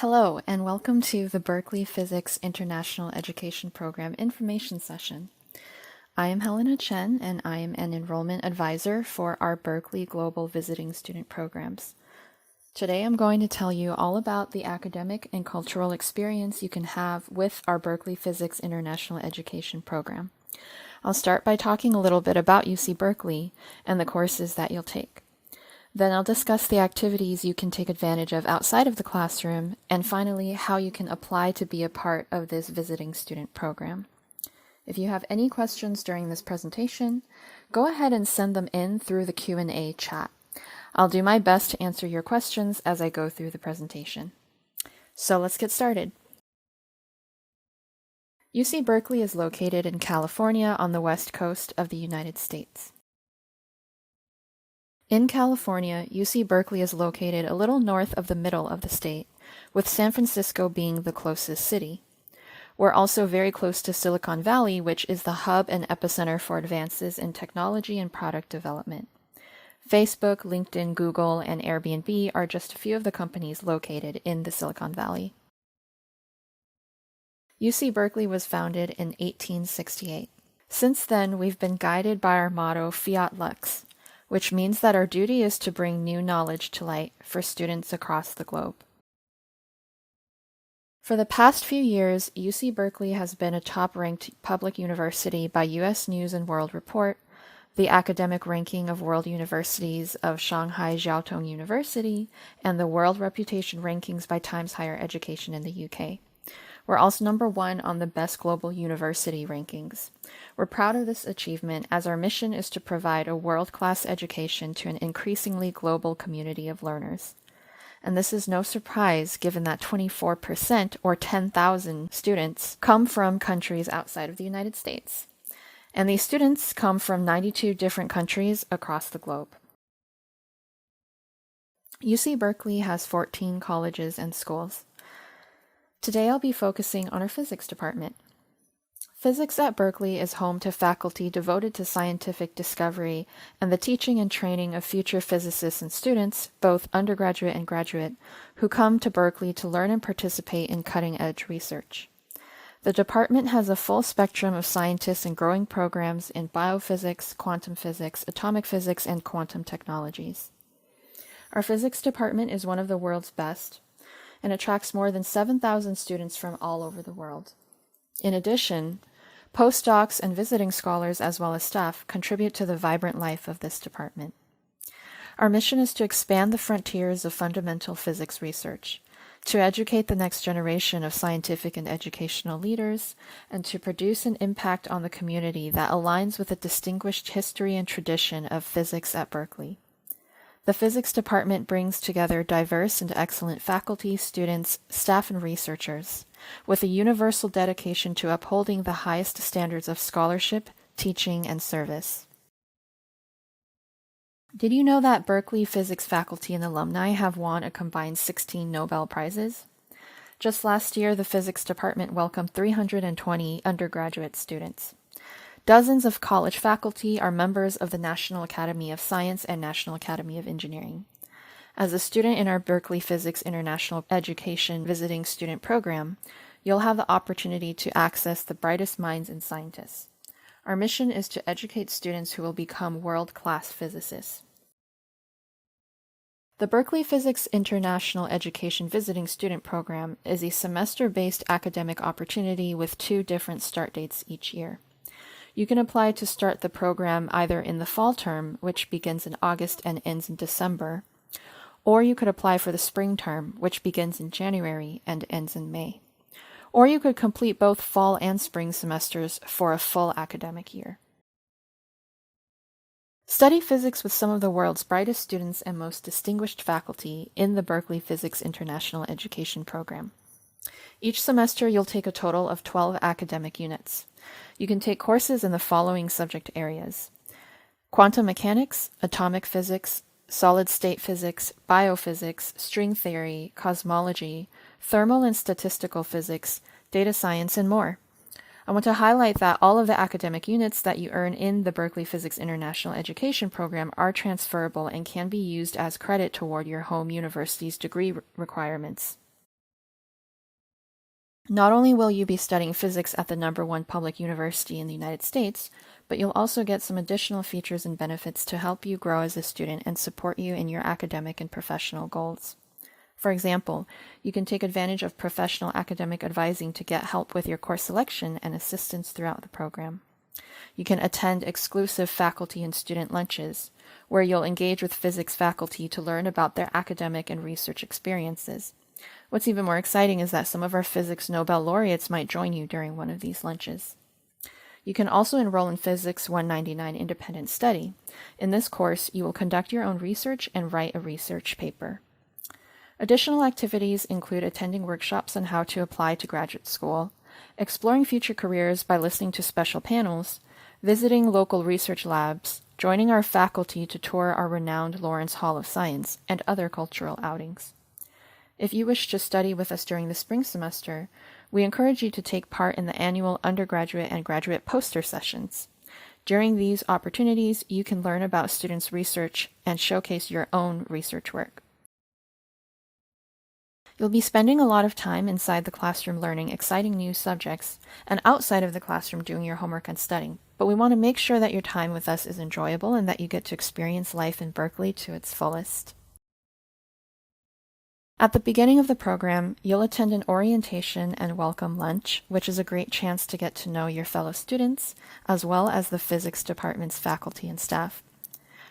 Hello, and welcome to the Berkeley Physics International Education Program information session. I am Helena Chen, and I am an enrollment advisor for our Berkeley Global Visiting Student Programs. Today I'm going to tell you all about the academic and cultural experience you can have with our Berkeley Physics International Education Program. I'll start by talking a little bit about UC Berkeley and the courses that you'll take. Then I'll discuss the activities you can take advantage of outside of the classroom, and finally, how you can apply to be a part of this visiting student program. If you have any questions during this presentation, go ahead and send them in through the Q&A chat. I'll do my best to answer your questions as I go through the presentation. So let's get started. UC Berkeley is located in California on the west coast of the United States. In California, UC Berkeley is located a little north of the middle of the state, with San Francisco being the closest city. We're also very close to Silicon Valley, which is the hub and epicenter for advances in technology and product development. Facebook, LinkedIn, Google, and Airbnb are just a few of the companies located in the Silicon Valley. UC Berkeley was founded in 1868. Since then, we've been guided by our motto, Fiat Lux, which means that our duty is to bring new knowledge to light for students across the globe. For the past few years, UC Berkeley has been a top-ranked public university by U.S. News & World Report, the academic ranking of world universities of Shanghai Jiao Tong University, and the World Reputation Rankings by Times Higher Education in the UK. We're also number 1 on the Best Global University rankings. We're proud of this achievement as our mission is to provide a world-class education to an increasingly global community of learners. And this is no surprise given that 24%, or 10,000 students, come from countries outside of the United States. And these students come from 92 different countries across the globe. UC Berkeley has 14 colleges and schools. Today I'll be focusing on our physics department. Physics at Berkeley is home to faculty devoted to scientific discovery and the teaching and training of future physicists and students, both undergraduate and graduate, who come to Berkeley to learn and participate in cutting-edge research. The department has a full spectrum of scientists and growing programs in biophysics, quantum physics, atomic physics, and quantum technologies. Our physics department is one of the world's best, and attracts more than 7,000 students from all over the world. In addition, postdocs and visiting scholars as well as staff contribute to the vibrant life of this department. Our mission is to expand the frontiers of fundamental physics research, to educate the next generation of scientific and educational leaders, and to produce an impact on the community that aligns with the distinguished history and tradition of physics at Berkeley. The physics department brings together diverse and excellent faculty, students, staff, and researchers, with a universal dedication to upholding the highest standards of scholarship, teaching, and service. Did you know that Berkeley physics faculty and alumni have won a combined 16 Nobel Prizes? Just last year, the physics department welcomed 320 undergraduate students. Dozens of college faculty are members of the National Academy of Science and National Academy of Engineering. As a student in our Berkeley Physics International Education Visiting Student Program, you'll have the opportunity to access the brightest minds and scientists. Our mission is to educate students who will become world-class physicists. The Berkeley Physics International Education Visiting Student Program is a semester-based academic opportunity with 2 different start dates each year. You can apply to start the program either in the fall term, which begins in August and ends in December, or you could apply for the spring term, which begins in January and ends in May. Or you could complete both fall and spring semesters for a full academic year. Study physics with some of the world's brightest students and most distinguished faculty in the Berkeley Physics International Education Program. Each semester, you'll take a total of 12 academic units. You can take courses in the following subject areas: quantum mechanics, atomic physics, solid-state physics, biophysics, string theory, cosmology, thermal and statistical physics, data science, and more. I want to highlight that all of the academic units that you earn in the Berkeley Physics International Education Program are transferable and can be used as credit toward your home university's degree requirements. Not only will you be studying physics at the #1 public university in the United States, but you'll also get some additional features and benefits to help you grow as a student and support you in your academic and professional goals. For example, you can take advantage of professional academic advising to get help with your course selection and assistance throughout the program. You can attend exclusive faculty and student lunches, where you'll engage with physics faculty to learn about their academic and research experiences. What's even more exciting is that some of our physics Nobel laureates might join you during one of these lunches. You can also enroll in Physics 199 Independent Study. In this course, you will conduct your own research and write a research paper. Additional activities include attending workshops on how to apply to graduate school, exploring future careers by listening to special panels, visiting local research labs, joining our faculty to tour our renowned Lawrence Hall of Science, and other cultural outings. If you wish to study with us during the spring semester, we encourage you to take part in the annual undergraduate and graduate poster sessions. During these opportunities, you can learn about students' research and showcase your own research work. You'll be spending a lot of time inside the classroom learning exciting new subjects and outside of the classroom doing your homework and studying, but we want to make sure that your time with us is enjoyable and that you get to experience life in Berkeley to its fullest. At the beginning of the program, you'll attend an orientation and welcome lunch, which is a great chance to get to know your fellow students, as well as the physics department's faculty and staff.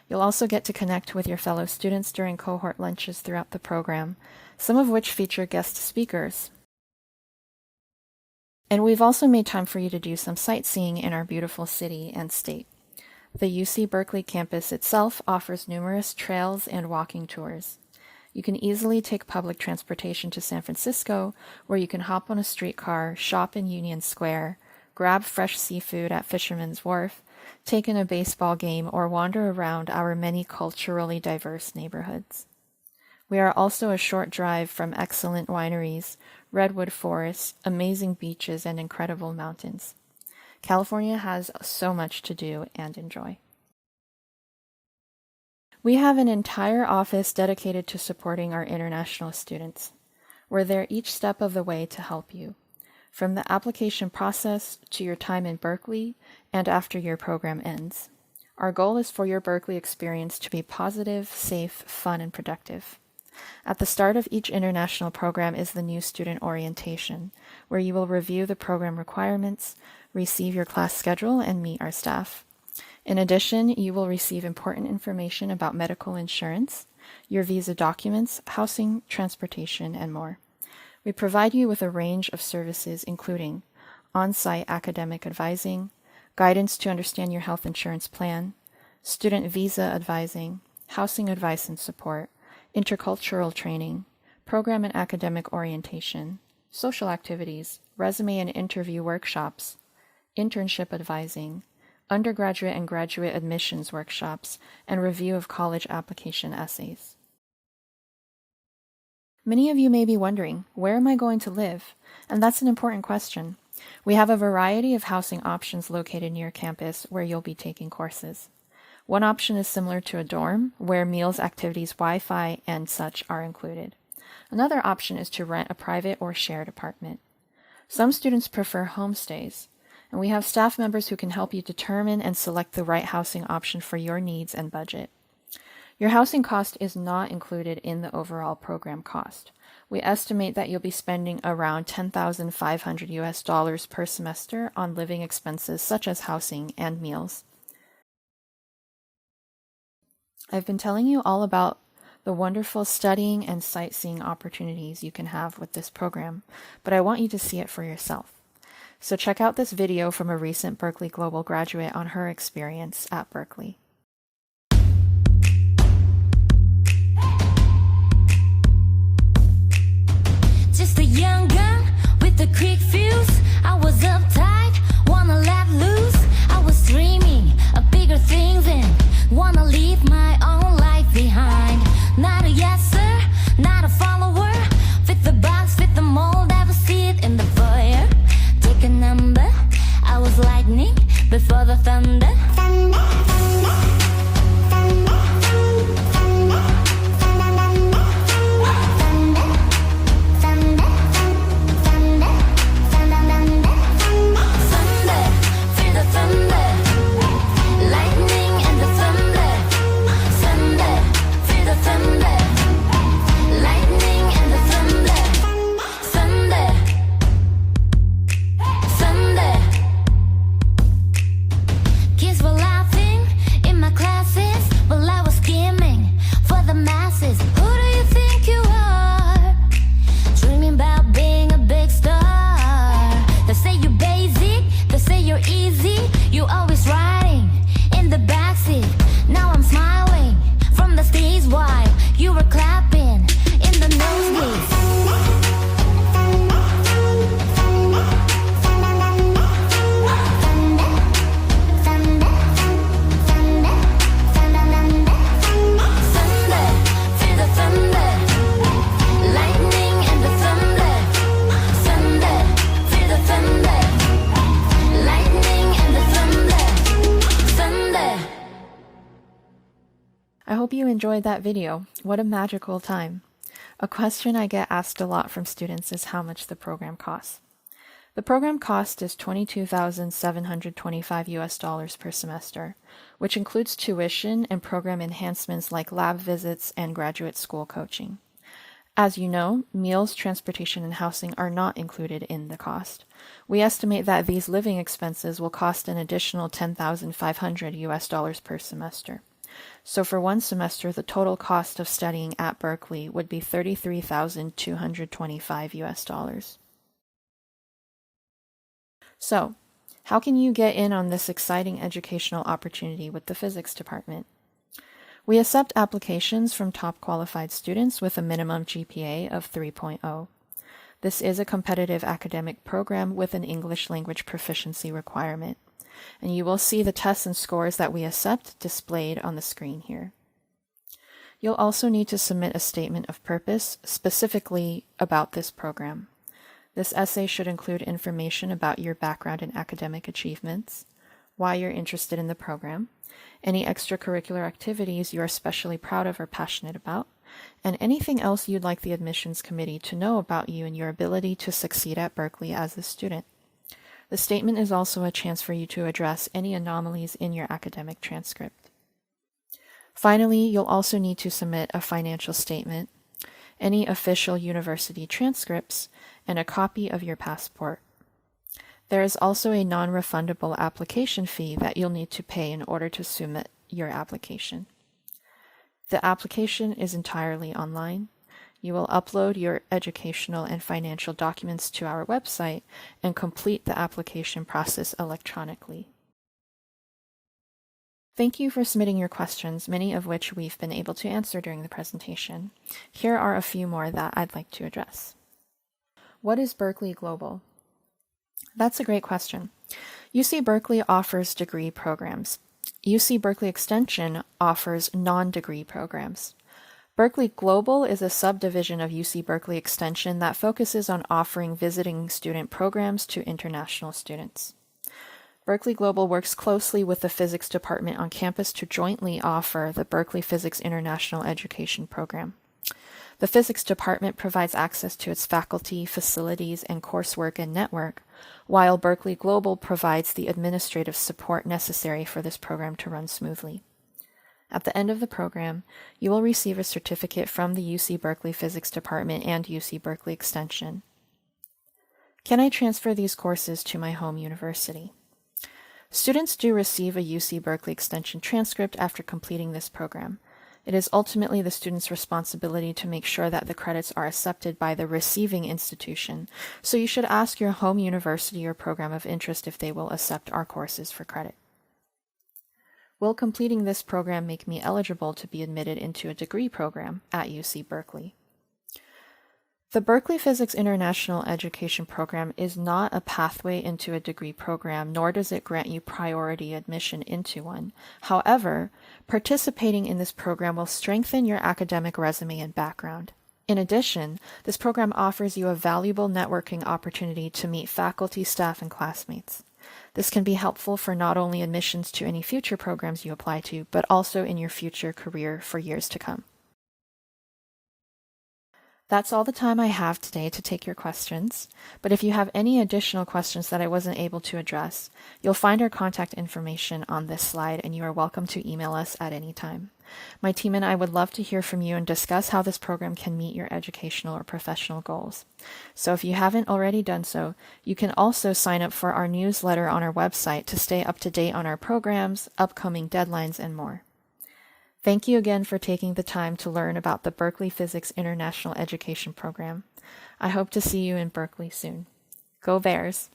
You'll also get to connect with your fellow students during cohort lunches throughout the program, some of which feature guest speakers. And we've also made time for you to do some sightseeing in our beautiful city and state. The UC Berkeley campus itself offers numerous trails and walking tours. You can easily take public transportation to San Francisco, where you can hop on a streetcar, shop in Union Square, grab fresh seafood at Fisherman's Wharf, take in a baseball game, or wander around our many culturally diverse neighborhoods. We are also a short drive from excellent wineries, redwood forests, amazing beaches, and incredible mountains. California has so much to do and enjoy. We have an entire office dedicated to supporting our international students. We're there each step of the way to help you, from the application process to your time in Berkeley and after your program ends. Our goal is for your Berkeley experience to be positive, safe, fun, and productive. At the start of each international program is the new student orientation, where you will review the program requirements, receive your class schedule, and meet our staff. In addition, you will receive important information about medical insurance, your visa documents, housing, transportation, and more. We provide you with a range of services including on-site academic advising, guidance to understand your health insurance plan, student visa advising, housing advice and support, intercultural training, program and academic orientation, social activities, resume and interview workshops, internship advising, undergraduate and graduate admissions workshops, and review of college application essays. Many of you may be wondering, where am I going to live? And that's an important question. We have a variety of housing options located near campus where you'll be taking courses. One option is similar to a dorm, where meals, activities, Wi-Fi, and such are included. Another option is to rent a private or shared apartment. Some students prefer homestays, and we have staff members who can help you determine and select the right housing option for your needs and budget. Your housing cost is not included in the overall program cost. We estimate that you'll be spending around $10,500 US per semester on living expenses such as housing and meals. I've been telling you all about the wonderful studying and sightseeing opportunities you can have with this program, but I want you to see it for yourself. So check out this video from a recent Berkeley Global graduate on her experience at Berkeley. Just a young gun with a quick fuse. I was uptight, wanna let loose. I was dreaming of bigger things and wanna leave my own life behind. Not a yes sir, not a follower. Fit the box, fit the mold, ever see it in the foyer. Take a number, I was lightning before the thunder. the nosebleeds. Thunder, feel the thunder. Lightning and the thunder. Thunder, feel the thunder. Lightning and the thunder. Thunder. I hope you enjoyed that video. What a magical time. A question I get asked a lot from students is how much the program costs. The program cost is $22,725 US per semester, which includes tuition and program enhancements like lab visits and graduate school coaching. As you know, meals, transportation, and housing are not included in the cost. We estimate that these living expenses will cost an additional $10,500 US per semester. So for one semester, the total cost of studying at Berkeley would be $33,225 US. So, how can you get in on this exciting educational opportunity with the physics department? We accept applications from top qualified students with a minimum GPA of 3.0. This is a competitive academic program with an English language proficiency requirement, and you will see the tests and scores that we accept displayed on the screen here. You'll also need to submit a statement of purpose specifically about this program. This essay should include information about your background and academic achievements, why you're interested in the program, any extracurricular activities you're especially proud of or passionate about, and anything else you'd like the admissions committee to know about you and your ability to succeed at Berkeley as a student. The statement is also a chance for you to address any anomalies in your academic transcript. Finally, you'll also need to submit a financial statement, any official university transcripts, and a copy of your passport. There is also a non-refundable application fee that you'll need to pay in order to submit your application. The application is entirely online. You will upload your educational and financial documents to our website and complete the application process electronically. Thank you for submitting your questions, many of which we've been able to answer during the presentation. Here are a few more that I'd like to address. What is Berkeley Global? That's a great question. UC Berkeley offers degree programs. UC Berkeley Extension offers non-degree programs. Berkeley Global is a subdivision of UC Berkeley Extension that focuses on offering visiting student programs to international students. Berkeley Global works closely with the physics department on campus to jointly offer the Berkeley Physics International Education program. The physics department provides access to its faculty, facilities, and coursework and network, while Berkeley Global provides the administrative support necessary for this program to run smoothly. At the end of the program, you will receive a certificate from the UC Berkeley Physics Department and UC Berkeley Extension. Can I transfer these courses to my home university? Students do receive a UC Berkeley Extension transcript after completing this program. It is ultimately the student's responsibility to make sure that the credits are accepted by the receiving institution, so you should ask your home university or program of interest if they will accept our courses for credit. Will completing this program make me eligible to be admitted into a degree program at UC Berkeley? The Berkeley Physics International Education program is not a pathway into a degree program, nor does it grant you priority admission into one. However, participating in this program will strengthen your academic resume and background. In addition, this program offers you a valuable networking opportunity to meet faculty, staff, and classmates. This can be helpful for not only admissions to any future programs you apply to, but also in your future career for years to come. That's all the time I have today to take your questions, but if you have any additional questions that I wasn't able to address, you'll find our contact information on this slide, and you are welcome to email us at any time. My team and I would love to hear from you and discuss how this program can meet your educational or professional goals. So if you haven't already done so, you can also sign up for our newsletter on our website to stay up to date on our programs, upcoming deadlines, and more. Thank you again for taking the time to learn about the Berkeley Physics International Education program. I hope to see you in Berkeley soon. Go Bears!